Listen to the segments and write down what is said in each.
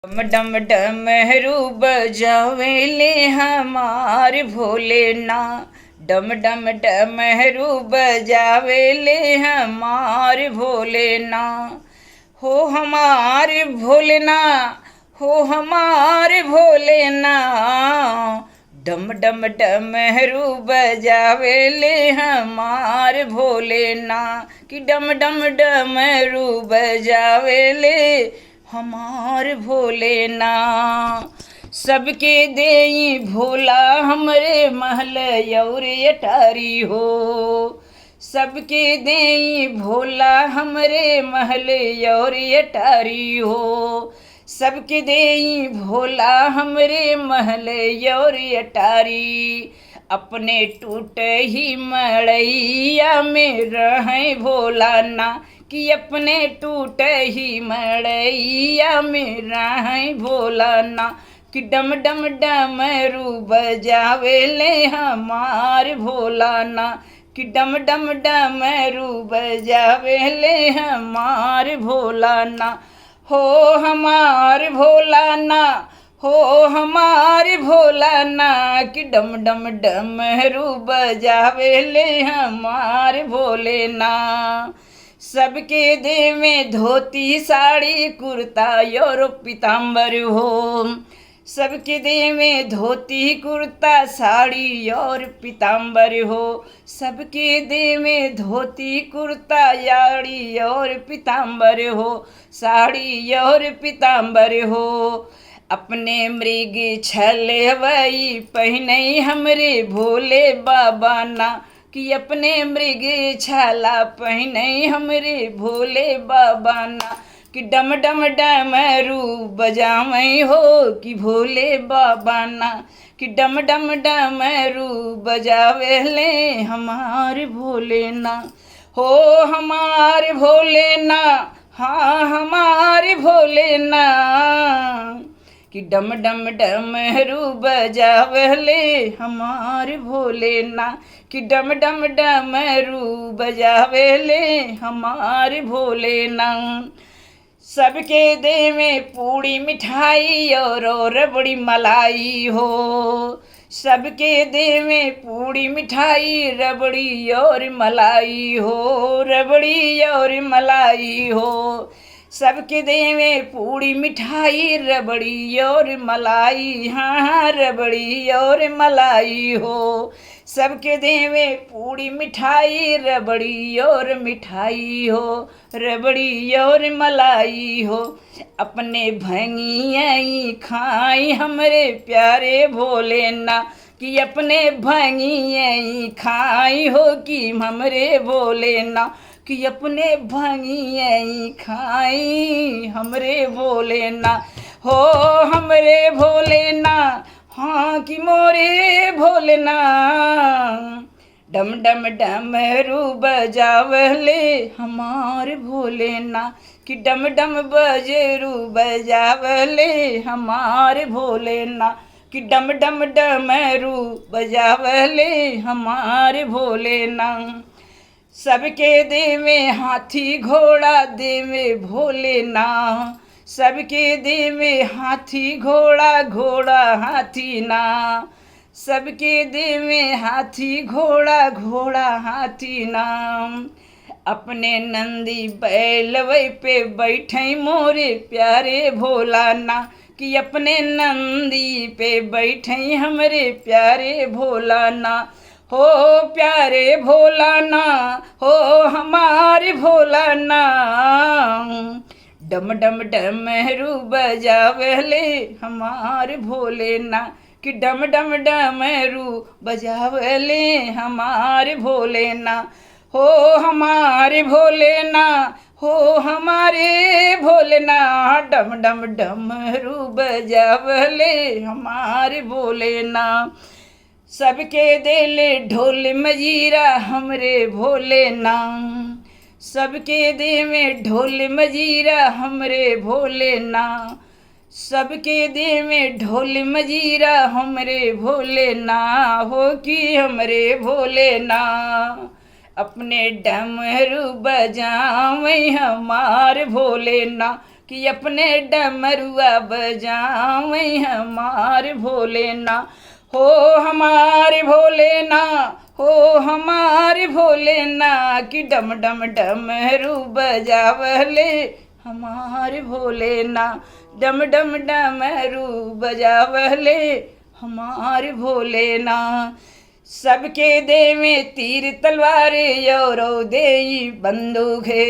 डम डम डमरू बजावेले हमार भोलेना। डम डम डमरू बजावेले हमार भोलेना। हो हमार भोलेना, हो हमार भोलेना। डम डम डमरू बजावेले हमार भोलेना। कि डम डम डमरू बजावेले हमार भोलेना। सबके देई भोला हमरे महल और अटारी हो। सबके देई भोला हमरे महल और अटारी हो। सबके देई भोला हमरे महल और अटारी। अपने टूट ही मड़ैया में रहें भोला ना। कि अपने टूट ही मड़ैया में रहें भोला ना। कि डम डम डमरू बजावेले हमार भोला ना। कि डम डम डमरू बजावेले हमार भोला ना। हो हमार भोला ना, हो हमार भोला ना। कि डम डम डमरू बजावेले हमार भोले ना। सबके देह में धोती साड़ी कुर्ता और पीताम्बर हो। सबके देह में धोती कुर्ता साड़ी और पीताम्बर हो। सबके देह में धोती कुर्ता याड़ी और पीताम्बर हो। साड़ी और पीताम्बर हो। अपने मृग छलवई पहने हमरे भोले बाबा ना। कि अपने मृग छाला पहने हमरे भोले बाबा ना। कि डम डम डमरू बजावई हो कि भोले बाबा ना। कि डम डम डमरू बजावेले हमार भोले ना। हो हमार भोले ना, हाँ हमार भोले ना। कि डम डम डमरू बजावेले हमार भोले ना। कि डम डम डमरू बजावेले हमार भोले ना। सबके देह में पूड़ी मिठाई और रबड़ी मलाई हो। सबके देह में पूड़ी मिठाई रबड़ी और मलाई हो। रबड़ी और मलाई हो। सबके देह में पूड़ी मिठाई रबड़ी और मलाई, हाँ रबड़ी और मलाई हो। सबके देह में पूड़ी मिठाई रबड़ी और मिठाई हो। रबड़ी और मलाई हो। अपने भंगियाई खाई हमरे प्यारे भोले ना। कि अपने भंगियाई खाई हो कि हमरे भोले ना। कि अपने भंगियाई खाई हमरे भोले ना। हो हमरे भोले ना, हाँ कि मोरे भोले ना। डम डम डमरू बजावले हमार भोले ना। कि डम डम बजरू बजावले हमार भोले ना। कि डम डम डमरू बजावले हमार भोले ना। सबके देह में हाथी घोड़ा देह में भोले ना। सबके देह में हाथी घोड़ा घोड़ा हाथी ना। सबके देह में हाथी घोड़ा घोड़ा हाथी ना। अपने नंदी बैलवई पे बैठे मोरे प्यारे भोला ना। कि अपने नंदी पे बैठे हमरे प्यारे भोला ना। हो प्यारे भोला ना, हो हमारे भोला ना। डम डम डमरू बजावले हमार भोले ना। कि डम डम डमरू बजावले हमार भोले ना। हो हमारे भोले ना, हो हमारे भोले ना। डम डम डमरू बजावले हमारे भोले ना। सबके दिल ढोल मजीरा हमरे भोले ना। सबके देह में ढोल मजीरा हमरे भोले ना। सबके देह में ढोल मजीरा हमरे भोले ना। हो कि हमरे भोले ना। अपने डमरू बजावई हमार भोले ना। कि अपने डमरुआ बजावें हमारे भोलेनाथ। हो हमारे भोलेनाथ, हो हमारे भोलेनाथ, कि डम डम डमरू बजावले हमारे भोलेनाथ, डम डम डमरू बजावले हमारे भोलेनाथ। सबके देवे तीर तलवारे औरो देई बंदूक है,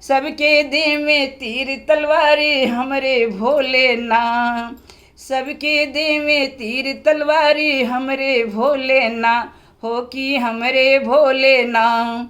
सबके देवे तीर तलवारे हमरे भोलेनाथ, सबके देवे तीर तलवारे हमरे भोलेनाथ, हो कि हमरे भोलेनाथ।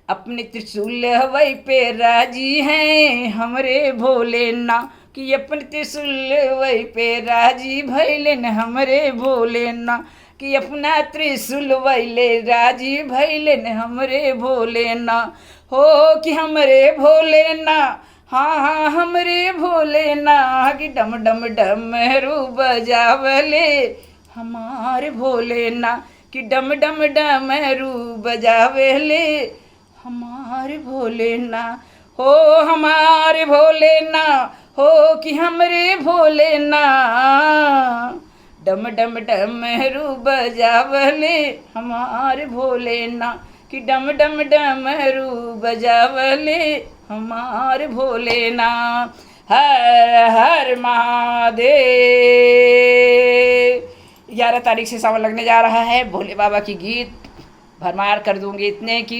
अपने त्रिशूल हवई पे राजी हैं हमरे भोलेनाथ, कि अपने त्रिशूल हवई पे राजी भैलन हमरे भोलेनाथ, कि अपना त्रिशूल वैले राजी भैलन हमरे भोलेनाथ। हो कि हमरे भोलेनाथ, हाँ हाँ हमरे भोलेनाथ, कि डम डम डमरू बजावले हमारे भोलेनाथ, कि डम डम डमरू बजावले हमारे भोलेनाथ। हो हमारे भोलेनाथ, हो कि हमरे भोलेनाथ, डम डम डमरू बजावले हमारे भोलेनाथ, कि डम डम डमरू बजावले हमारे भोलेनाथ। हर हर महादेव। 11 तारीख से सावन लगने जा रहा है। भोले बाबा की गीत भरमार कर दूंगी इतने की